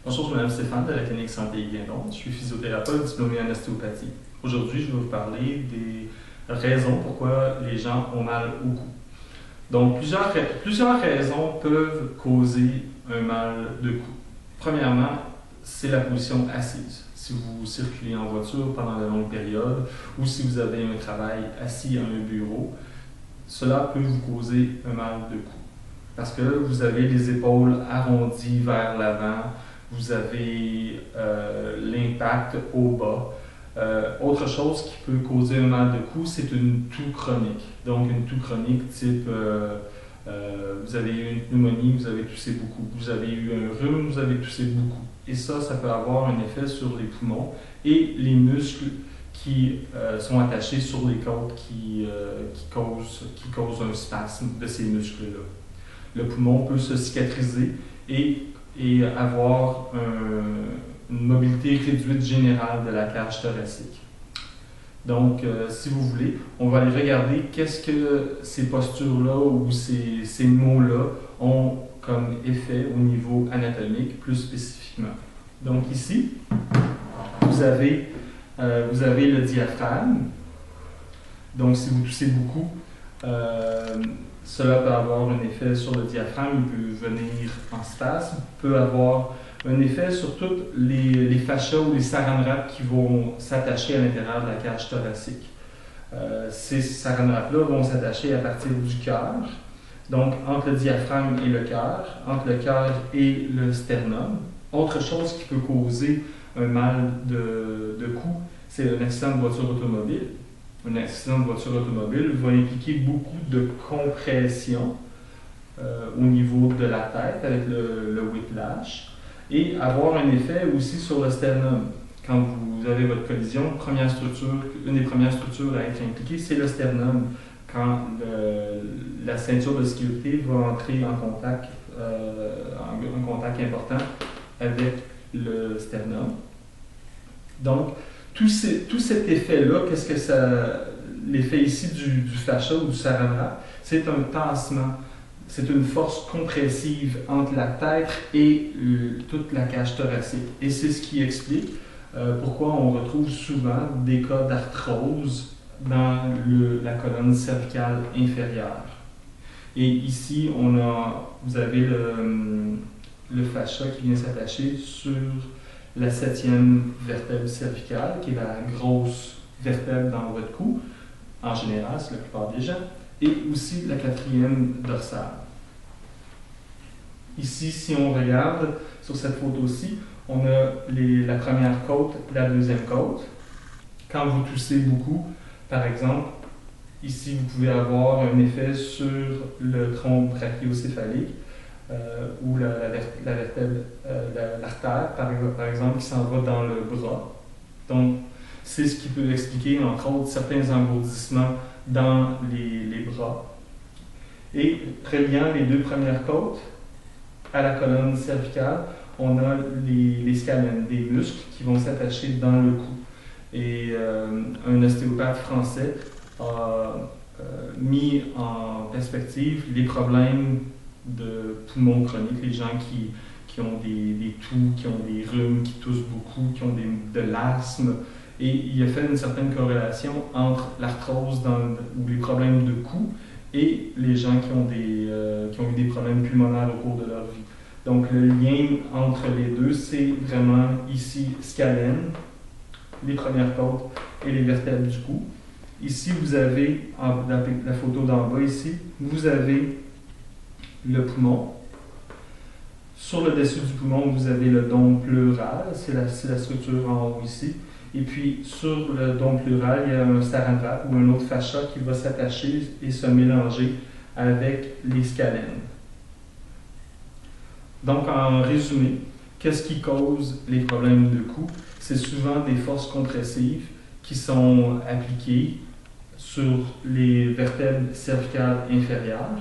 Bonjour, je m'appelle Stéphane de la clinique Santé et Guindon. Je suis physiothérapeute diplômé en ostéopathie. Aujourd'hui, je vais vous parler des raisons pourquoi les gens ont mal au cou. Donc, plusieurs raisons peuvent causer un mal de cou. Premièrement, c'est la position assise. Si vous circulez en voiture pendant de longues périodes ou si vous avez un travail assis à un bureau, cela peut vous causer un mal de cou. Parce que vous avez les épaules arrondies vers l'avant, vous avez l'impact au bas. Autre chose qui peut causer un mal de cou, c'est une toux chronique. Donc une toux chronique type, vous avez eu une pneumonie, vous avez toussé beaucoup. Vous avez eu un rhume, vous avez toussé beaucoup. Et ça peut avoir un effet sur les poumons et les muscles qui sont attachés sur les côtes qui causent un spasme de ces muscles-là. Le poumon peut se cicatriser et avoir une mobilité réduite générale de la cage thoracique. Donc, si vous voulez, on va aller regarder qu'est-ce que ces postures-là ou ces mots-là ont comme effet au niveau anatomique plus spécifiquement. Donc ici, vous avez le diaphragme. Donc, si vous toussez beaucoup, cela peut avoir un effet sur le diaphragme, il peut venir en spasme, peut avoir un effet sur toutes les fascias ou les saran wraps qui vont s'attacher à l'intérieur de la cage thoracique. Ces saran wraps-là vont s'attacher à partir du cœur, donc entre le diaphragme et le cœur, entre le cœur et le sternum. Autre chose qui peut causer un mal de cou, c'est un accident de voiture automobile. Un accident de voiture automobile va impliquer beaucoup de compression au niveau de la tête avec le whiplash et avoir un effet aussi sur le sternum. Quand vous avez votre collision, une des premières structures à être impliquée, c'est le sternum. Quand la ceinture de sécurité va entrer en contact, un contact important avec le sternum. Donc, tout cet effet-là, qu'est-ce que ça. L'effet ici du fascia ou du saran wrap, c'est un tassement. C'est une force compressive entre la tête et toute la cage thoracique. Et c'est ce qui explique pourquoi on retrouve souvent des cas d'arthrose dans la colonne cervicale inférieure. Et ici, vous avez le fascia qui vient s'attacher sur la 7e vertèbre cervicale, qui est la grosse vertèbre dans votre cou, en général, c'est la plupart des gens, et aussi la 4e dorsale. Ici, si on regarde sur cette photo-ci, on a la première côte, la deuxième côte. Quand vous toussez beaucoup, par exemple, ici, vous pouvez avoir un effet sur le tronc brachiocéphalique, ou l'artère, par exemple, qui s'en va dans le bras. Donc, c'est ce qui peut expliquer, entre autres, certains engourdissements dans les bras. Et reliant les deux premières côtes à la colonne cervicale, on a les scalènes, des muscles qui vont s'attacher dans le cou. Et un ostéopathe français a mis en perspective les problèmes de poumons chroniques, les gens qui ont des toux, qui ont des rhumes, qui toussent beaucoup, qui ont de l'asthme. Et il a fait une certaine corrélation entre l'arthrose ou les problèmes de cou et les gens qui ont eu des problèmes pulmonaires au cours de leur vie. Donc le lien entre les deux, c'est vraiment ici scalène, les premières côtes et les vertèbres du cou. Ici, vous avez, la photo d'en bas ici, vous avez le poumon. Sur le dessus du poumon, vous avez le dôme pleural, c'est la structure en haut ici. Et puis, sur le dôme pleural, il y a un saran wrap ou un autre fascia qui va s'attacher et se mélanger avec les scalènes. Donc, en résumé, qu'est-ce qui cause les problèmes de cou? C'est souvent des forces compressives qui sont appliquées sur les vertèbres cervicales inférieures.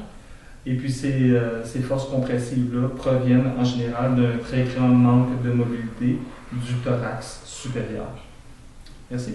Et puis, ces forces compressives-là proviennent en général d'un très grand manque de mobilité du thorax supérieur. Merci.